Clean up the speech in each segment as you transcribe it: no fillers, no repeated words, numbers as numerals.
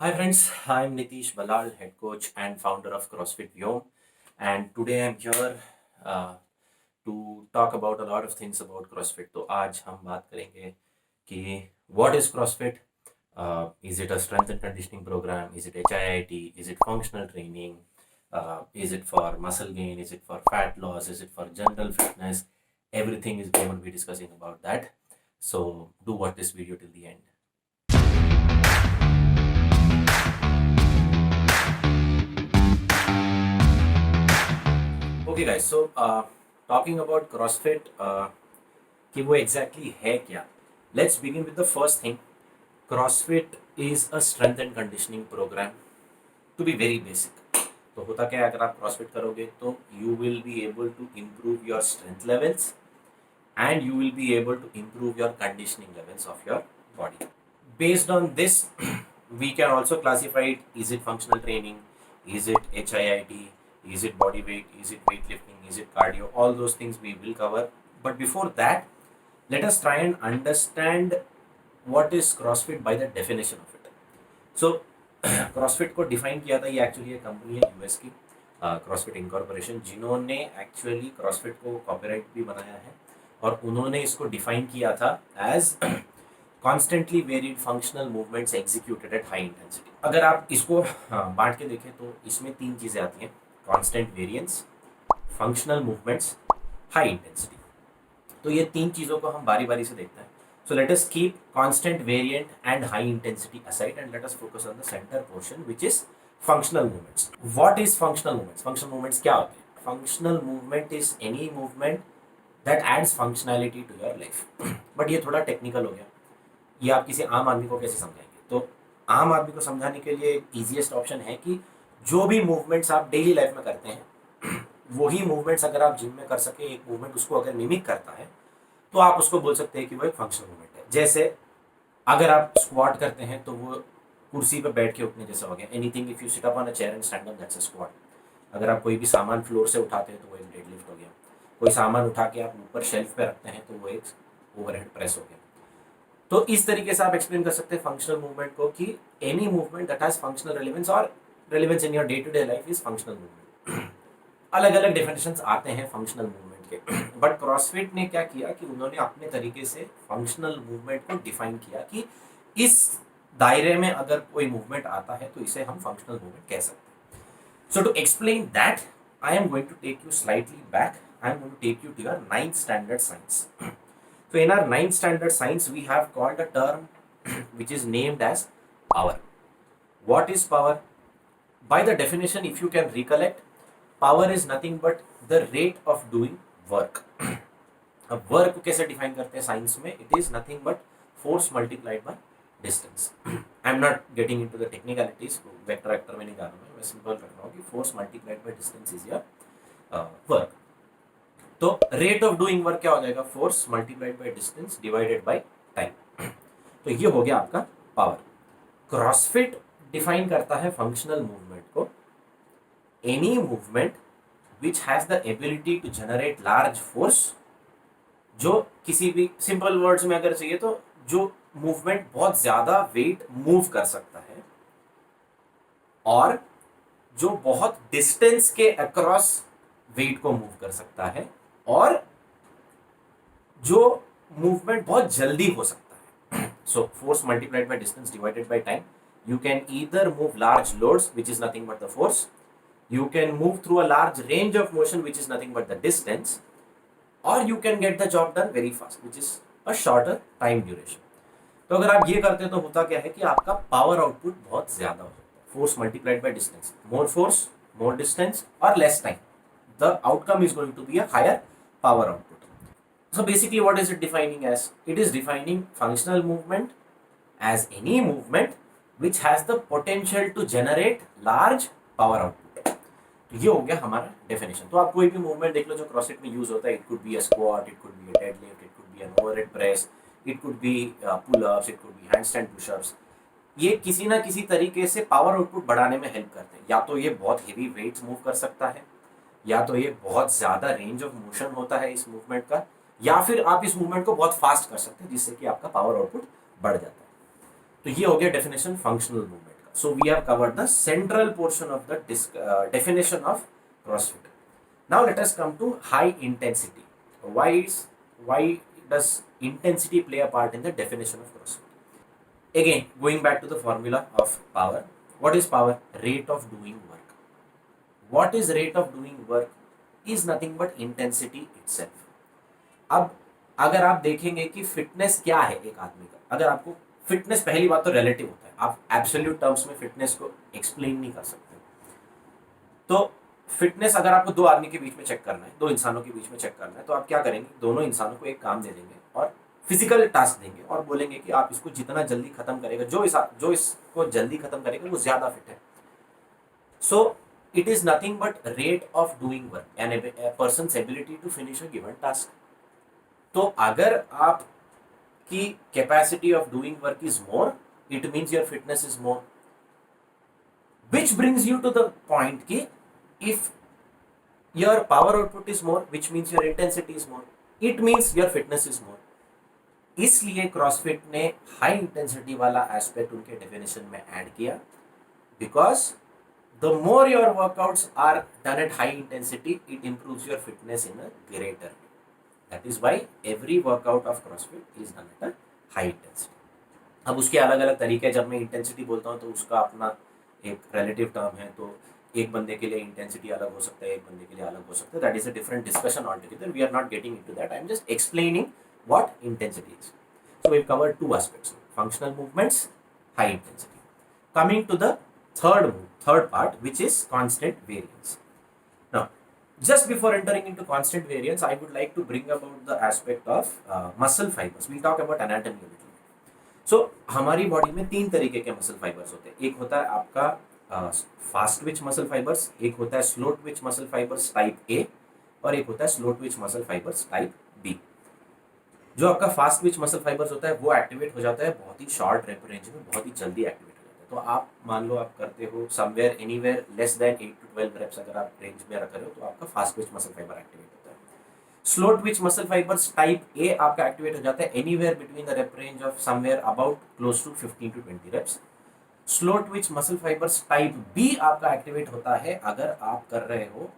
Hi friends, I'm Nitish Balal, head coach and founder of CrossFit Vyom, and today I'm here uh, to talk about a lot of things about CrossFit. तो आज हम बात करेंगे कि what is CrossFit? Is it a strength and conditioning program? Is it HIIT? Is it functional training? Is it for muscle gain? Is it for fat loss? Is it for general fitness? Everything is going to be discussing about that. So do watch this video till the end. Okay guys, so talking about CrossFit, कि वो exactly है क्या? Let's begin with the first thing. CrossFit is a strength and conditioning program. To be very basic. तो होता क्या है, अगर आप CrossFit करोगे तो you will be able to improve your strength levels and you will be able to improve your conditioning levels of your body. Based on this, we can also classify it. Is it functional training? Is it HIIT? Is it body weight? Is it weightlifting? Is it cardio? All those things we will cover. But before that, let us try and understand what is CrossFit by the definition of it. So, CrossFit को define किया था, ये actually एक company है US की, CrossFit incorporation, जिन्होंने actually CrossFit को copyright भी बनाया है और उन्होंने इसको डिफाइन किया था as constantly varied functional movements executed at high intensity. अगर आप इसको बांट के देखें तो इसमें तीन चीज़ें आती हैं: constant variance, functional movements, high intensity. तो ये तीन चीज़ों को हम बारी बारी से देखते हैं। So let us keep constant variant and high intensity aside and let us focus on the centre portion which is functional movements. What is functional movements? Functional movements क्या होते हैं? Functional movement is any movement that aids functionality to your life. But ये थोड़ा technical हो गया, ये आप किसी आम आदमी को कैसे समझाएंगे? तो आम आदमी को समझाने के लिए ईजिएस्ट ऑप्शन है कि जो भी मूवमेंट्स आप डेली लाइफ में करते हैं वही मूवमेंट्स अगर आप जिम में कर सके, एक मूवमेंट उसको अगर मिमिक करता है तो आप उसको बोल सकते हैं कि वो एक फंक्शनल मूवमेंट है। जैसे अगर आप स्क्वाट करते हैं तो वो कुर्सी पर बैठ के उठने जैसा हो गया। Anything if you sit up on a chair and stand up, that's a squat. अगर आप कोई भी सामान फ्लोर से उठाते हैं तो वो एक डेडलिफ्ट हो गया। कोई सामान उठा के आप ऊपर शेल्फ पे रखते हैं तो वो एक ओवरहेड प्रेस हो गया। तो इस तरीके से आप एक्सप्लेन कर सकते हैं फंक्शनल मूवमेंट को कि any movement that has functional relevance और relevance in your day to day life is functional movement. अलग अलग डेफिनेशंस आते हैं फंक्शनल मूवमेंट के, बट क्रॉसफिट ने क्या किया कि उन्होंने अपने तरीके से फंक्शनल मूवमेंट को डिफाइन किया कि इस दायरे में अगर कोई मूवमेंट आता है तो इसे हम फंक्शनल मूवमेंट कह सकते हैं। So to explain that I am going to take you slightly back. I am going to take you to your 9th standard science. So in our 9th standard science, we have called a term which is named as power. What is power? By the definition, if you can recollect, power is nothing but the rate of doing work. अब work को कैसे define करते हैं science में? It is nothing but force multiplied by distance. I am not getting into the technicalities, vector vector में नहीं जा रहा मैं सिंपल कर रहा हूँ कि force multiplied by distance is your work. तो रेट ऑफ डूइंग वर्क क्या हो जाएगा? Force multiplied by distance divided by time. तो ये हो गया आपका पावर। क्रॉसफिट डिफाइन करता है फंक्शनल मूवमेंट को any movement which has the ability to generate large force. जो किसी भी सिंपल वर्ड्स में अगर चाहिए तो जो मूवमेंट बहुत ज्यादा वेट मूव कर सकता है और जो बहुत डिस्टेंस के अक्रॉस वेट को मूव कर सकता है और जो मूवमेंट बहुत जल्दी हो सकता है। So force multiplied by distance divided by time, you can either move large loads, which is nothing but the force. You can move through a large range of motion, which is nothing but the distance, or you can get the job done very fast, which is a shorter time duration. तो अगर आप ये करते हैं तो होता क्या है कि आपका पावर आउटपुट बहुत ज्यादा हो जाता है। Force multiplied by distance, more force, more distance और less time, the outcome is going to be a higher power output. So basically what is it defining as? It is defining functional movement as any movement which has the potential to generate large power output. तो ये हो गया हमारा definition. तो आप कोई भी movement देख लो जो क्रॉसफिट में यूज होता है, it could be a squat, it could be a deadlift, it could be an overhead press, it could be pull ups, it could be handstand pushups. ये किसी ना किसी तरीके से पावर आउटपुट बढ़ाने में हेल्प करते हैं। या तो ये बहुत हेवी वेट्स मूव कर सकता है, या तो ये बहुत ज्यादा रेंज ऑफ मोशन होता है इस मूवमेंट का, या फिर आप इस मूवमेंट को बहुत फास्ट कर सकते हैं जिससे कि आपका पावर आउटपुट बढ़ जाता है। तो ये हो गया डेफिनेशन फंक्शनल मूवमेंट का। So we have covered the central portion of the definition of CrossFit. Now let us come to high intensity. Why does intensity play a part in the definition of CrossFit? Again, going back to the formula of power. What is power? Rate of doing work. What is rate of doing work? Is nothing but intensity itself. अब अगर आप देखेंगे कि fitness क्या है एक आदमी का, अगर आपको फिटनेस, पहली बात तो रिलेटिव होता है, आप एब्सोल्यूट टर्म्स में फिटनेस को एक्सप्लेन नहीं कर सकते। तो फिटनेस अगर आपको दो आदमी के बीच में चेक करना है, दो इंसानों के बीच में चेक करना है, तो आप क्या करेंगे, दोनों इंसानों को एक काम दे देंगे और फिजिकल टास्क देंगे और बोलेंगे कि आप इसको जितना जल्दी खत्म करेगा, जो इसको जल्दी खत्म करेगा वो ज्यादा फिट है। सो it is nothing but rate of doing work and a person's ability to finish a given task. तो अगर आपकी capacity of doing work is more, it means your fitness is more, which brings you to the point कि if your power output is more, which means your intensity is more, it means your fitness is more. इसलिए CrossFit ने high intensity वाला aspect उनके definition में add किया, because the more your workouts are done at high intensity, it improves your fitness in a greater way. That is why every workout of CrossFit is done at a high intensity. अब उसके अलग अलग तरीके, जब मैं intensity बोलता हूँ तो उसका अपना एक रिलेटिव टर्म है, तो एक बंदे के लिए इंटेंसिटी अलग हो सकता है, एक बंदे के लिए अलग हो सकता है. That is a different discussion altogether. We are not getting into that. I am just explaining what intensity is. So we covered two aspects, functional movements, high intensity. Coming to the third part, which is constant variance. Now, just before entering into constant variance, I would like to bring about the aspect of muscle fibers. We'll talk about anatomy a little. So, हमारी body में तीन तरीके के muscle fibres होते हैं. एक होता है आपका फास्ट ट्विच मसल फाइबर्स, एक होता है slow twitch muscle fibres type A, और एक होता है slow twitch muscle fibres type B. जो आपका फास्ट ट्विच मसल फाइबर्स होता है वो एक्टिवेट हो जाता है बहुत ही शॉर्ट रेप रेंज में, बहुत ही जल्दी एक्टिवेट. तो आप मान लो आप करते हो somewhere anywhere less than 8 to 12 reps, अगर आप रेंज में रख रहे हो तो आपका fast twitch muscle fibre activate होता है. Slow twitch muscle fibres type A आपका एक्टिवेट हो जाता है anywhere between the rep range of somewhere about close to 15 to 20 reps. Slow twitch muscle fibres type B आपका एक्टिवेट होता है अगर आप कर रहे हो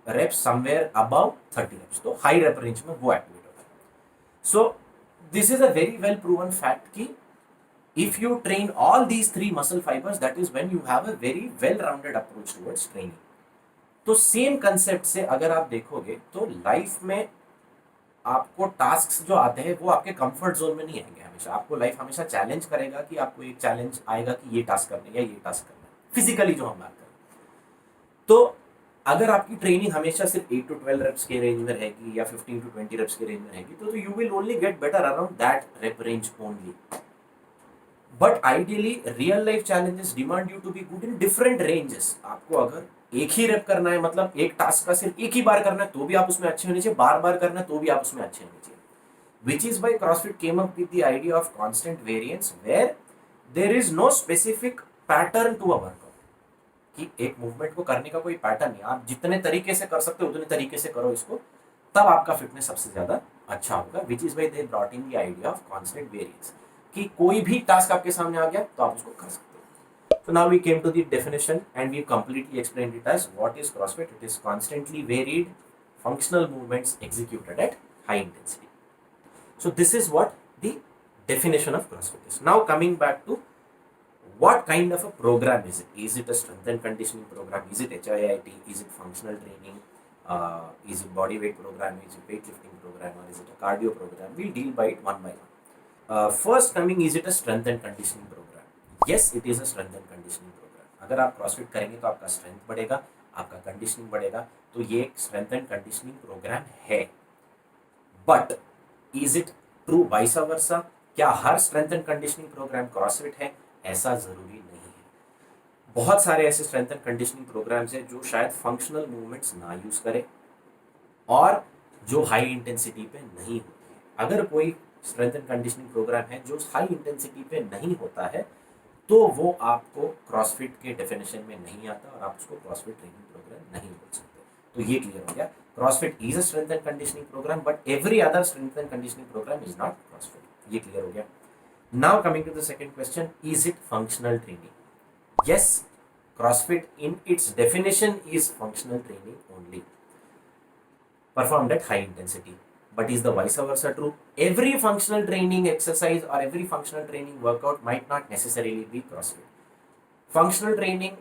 रेप्स समवेयर अबाउ 30 रेप्स, तो हाई रेप रेंज में वो एक्टिवेट होता है. So this is a very well proven fact कि if you train all these three muscle fibers, that is when you have a very well rounded approach towards training. तो same concept से अगर आप देखोगे तो life में आपको task जो आते हैं वो आपके कंफर्ट जोन में नहीं आएंगे. हमेशा आपको लाइफ हमेशा चैलेंज करेगा कि आपको एक चैलेंज आएगा कि ये टास्क करना है या ये टास्क करना है, फिजिकली जो हम बात करें. तो अगर आपकी ट्रेनिंग हमेशा सिर्फ 8 to 12 रेप्स के रेंज में रहेगी या 15 to 20 रेप्स के रेंज में रहेगी, तो you will only get better around that rep range only. But ideally real life challenges demand you to be good in different ranges. आपको अगर एक ही रेप करना है, मतलब एक टास्क का सिर्फ एक ही बार करना है, तो भी आप उसमें अच्छे होने चाहिए. बार बार करना है तो भी आप उसमें अच्छे होने चाहिए. Which is why CrossFit came up with the idea of constant variance where there is no specific pattern to a workout. कि एक मूवमेंट को करने का कोई पैटर्न नहीं, आप जितने तरीके से कर सकते हो उतने तरीके से करो इसको, तब आपका फिटनेस सबसे ज्यादा अच्छा होगा. विच is why they brought in the idea of constant variance कि कोई भी टास्क आपके सामने आ गया तो आप उसको कर सकते हो. So now we came to the definition and we completely explained it as what is CrossFit. It is constantly varied functional movements executed at high intensity. So this is what the definition of CrossFit is. Now coming back to what kind of a program is it? Is it a strength and conditioning program? Is it HIIT? Is it functional training? Is it body weight program? Is it weightlifting program? Or is it a cardio program? We'll deal by it one by one. First coming, is it a strength and conditioning program? Yes, it is a strength and conditioning program. अगर आप CrossFit करेंगे तो आपका strength बढ़ेगा, आपका conditioning बढ़ेगा, तो ये एक स्ट्रेंथ एंड कंडीशनिंग प्रोग्राम है. But is it true vice versa? क्या हर strength and conditioning program CrossFit है? ऐसा जरूरी नहीं है. बहुत सारे ऐसे स्ट्रेंथ एंड कंडीशनिंग प्रोग्राम्स हैं जो शायद फंक्शनल मूवमेंट्स ना यूज करे और जो हाई इंटेंसिटी पे नहीं होती है. अगर कोई स्ट्रेंथ एंड कंडीशनिंग प्रोग्राम है जो हाई इंटेंसिटी पे नहीं होता है, तो वो आपको CrossFit के डेफिनेशन में नहीं आता और आप उसको CrossFit ट्रेनिंग प्रोग्राम नहीं बोल सकते. तो ये क्लियर हो गया. CrossFit is a strength and conditioning programme, but every other strength and conditioning programme is not CrossFit. ये क्लियर हो गया. Now coming to the second question, is it functional training? Yes, CrossFit in its definition is functional training only, performed at high intensity. But is the vice versa true? Every functional training exercise or every functional training workout might not necessarily be CrossFit. Functional training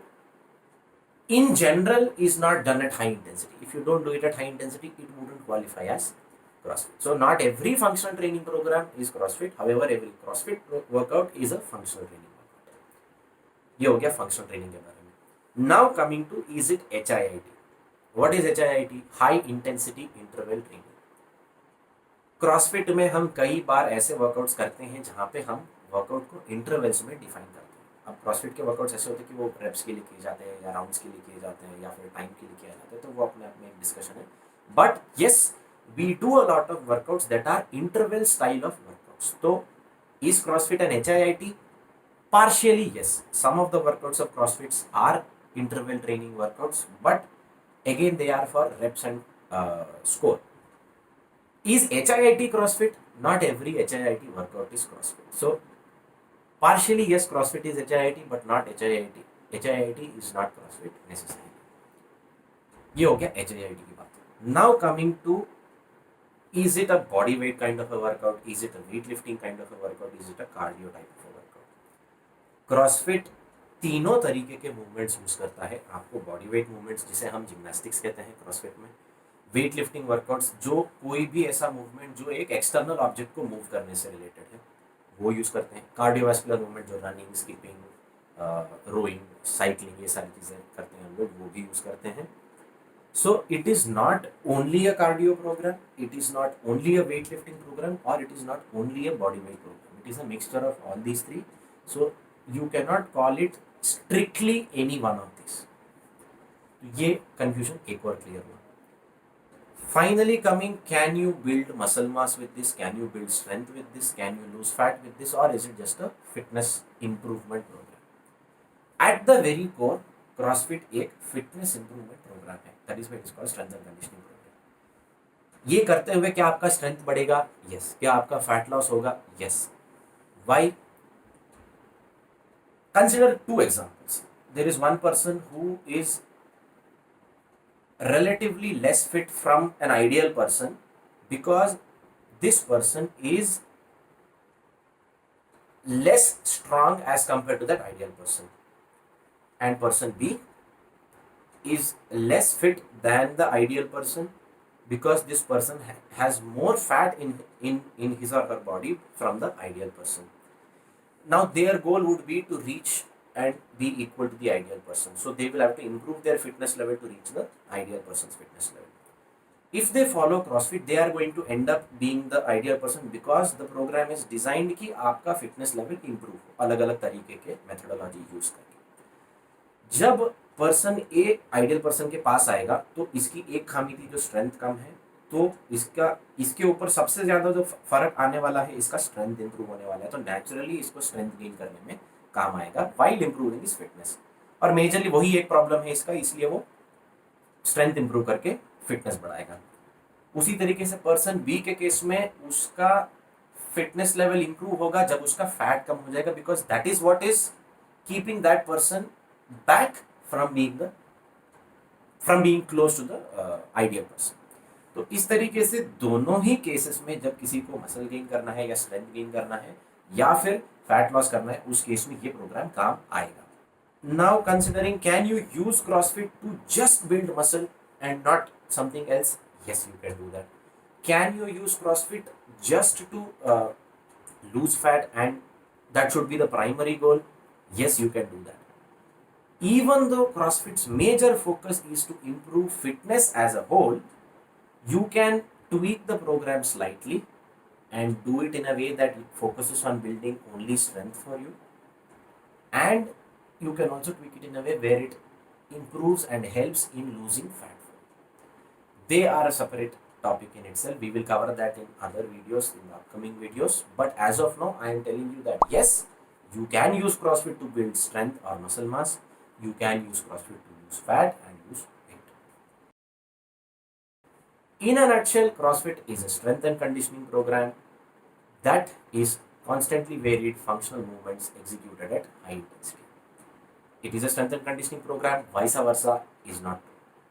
in general is not done at high intensity. If you don't do it at high intensity, it wouldn't qualify as CrossFit. So not every functional training program is CrossFit. However, every CrossFit workout is a functional training workout. ये हो गया functional training के बारे में. Now coming to, is it HIIT? What is HIIT? High intensity interval training. CrossFit में हम कई बार ऐसे वर्कआउट्स करते हैं जहाँ पे हम वर्कआउट को इंटरवल्स में डिफाइन करते हैं. अब क्रॉसफिट के वर्कआउट्स ऐसे होते हैं कि वो रेप्स के लिए किए जाते हैं या राउंड्स के लिए किए जाते हैं या फिर टाइम के लिए किया जाता है, तो वो अपने अपने एक डिस्कशन है. But yes, we do a lot of workouts that are interval style of workouts. तो is CrossFit an HIIT? Partially yes. Some of the workouts of CrossFits are interval training workouts, but again they are for reps and score. Is HIIT CrossFit? Not every HIIT workout is CrossFit. So partially yes, CrossFit is HIIT, but not HIIT. HIIT is not CrossFit necessarily. ये हो गया HIIT की बात. Now coming to, is it a body weight kind of a workout? Is it a weightlifting kind of a workout? Is it a cardio type of a workout? CrossFit तीनों तरीके के movements use करता है. आपको body weight movements जिसे हम gymnastics कहते हैं क्रॉसफिट में, वेट लिफ्टिंग वर्कआउट्स जो कोई भी ऐसा मूवमेंट जो एक एक्सटर्नल ऑब्जेक्ट को मूव करने से रिलेटेड है वो यूज करते हैं. कार्डियोवास्कुलर मूवमेंट जो रनिंग, स्किपिंग, रोइंग, साइकिलिंग, ये सारी चीज़ें करते हैं हम लोग, वो भी यूज करते हैं. So it is not only a cardio program, it is not only a weight lifting program, और it is not only a body weight program. It is a mixture of all these three. So you cannot call it strictly any one of these. ये confusion एक और clear हुआ. Finally coming, can you build muscle mass with this? Can you build strength with this? Can you lose fat with this? Or is it just a fitness improvement program? At the very core, CrossFit एक fitness improvement program है. That is why it is called strength and conditioning program. ये करते हुए क्या आपका strength बढ़ेगा? Yes. क्या आपका fat loss होगा? Yes. Why? Consider two examples. There is one person who is relatively less fit from an ideal person because this person is less strong as compared to that ideal person. And person B is less fit than the ideal person because this person has more fat in his or her body from the ideal person. Now their goal would be to reach and be equal to the ideal person. So they will have to improve their fitness level to reach the ideal person's fitness level. If they follow CrossFit, they are going to end up being the ideal person because the program is designed कि आपका fitness level improve हो अलग अलग तरीके के methodology use करके. जब person A ideal person के पास आएगा तो इसकी एक खामी थी जो strength कम है, तो इसके ऊपर सबसे ज्यादा जो फर्क आने वाला है इसका स्ट्रेंथ इंप्रूव होने वाला है. तो नेचुरली इसको स्ट्रेंथ गेन करने में काम आएगा वाइल इंप्रूविंग इस फिटनेस. और मेजरली वही एक प्रॉब्लम है इसका, इसलिए वो स्ट्रेंथ इंप्रूव करके फिटनेस बढ़ाएगा. उसी तरीके से पर्सन बी के केस में उसका फिटनेस लेवल इंप्रूव होगा जब उसका फैट कम हो जाएगा because that is what is keeping that person back from being close to the ideal person. तो इस तरीके से दोनों ही केसेस में जब किसी को मसल गेन करना है या स्ट्रेंथ गेन करना है या फिर फैट लॉस करना है, उस केस में ये प्रोग्राम काम आएगा. Now considering, can you use CrossFit to just build muscle and not something else? Yes, you can do that. Can you use CrossFit just to lose fat and that should be the primary goal? Yes, you can do that. Even though CrossFit's major focus is to improve fitness as a whole, you can tweak the program slightly and do it in a way that it focuses on building only strength for you, and you can also tweak it in a way where it improves and helps in losing fat for you. They are a separate topic in itself. We will cover that in other videos, in the upcoming videos, but as of now I am telling you that yes, you can use CrossFit to build strength or muscle mass. You can use CrossFit to lose fat and lose weight. In a nutshell, CrossFit is a strength and conditioning program that is constantly varied functional movements executed at high intensity. It is a strength and conditioning program, vice versa is not.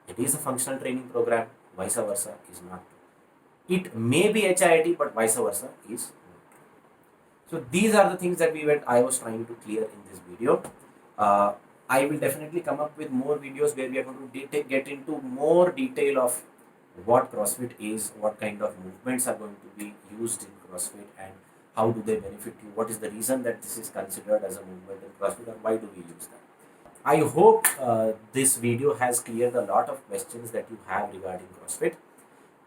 It is a functional training program, vice versa is not. It may be HIIT, but vice versa is not. So these are the things that I was trying to clear in this video. I will definitely come up with more videos where we are going to get into more detail of what CrossFit is, what kind of movements are going to be used in CrossFit, and how do they benefit you, what is the reason that this is considered as a movement in CrossFit, and why do we use that. I hope this video has cleared a lot of questions that you have regarding CrossFit.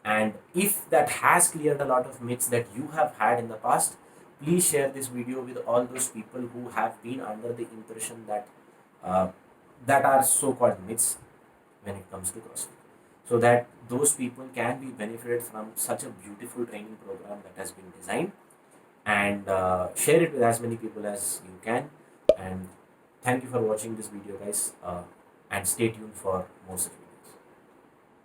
And if that has cleared a lot of myths that you have had in the past, please share this video with all those people who have been under the impression that uh, that are so-called myths when it comes to CrossFit, so that those people can be benefited from such a beautiful training program that has been designed. And share it with as many people as you can. And thank you for watching this video, guys, and stay tuned for more such videos.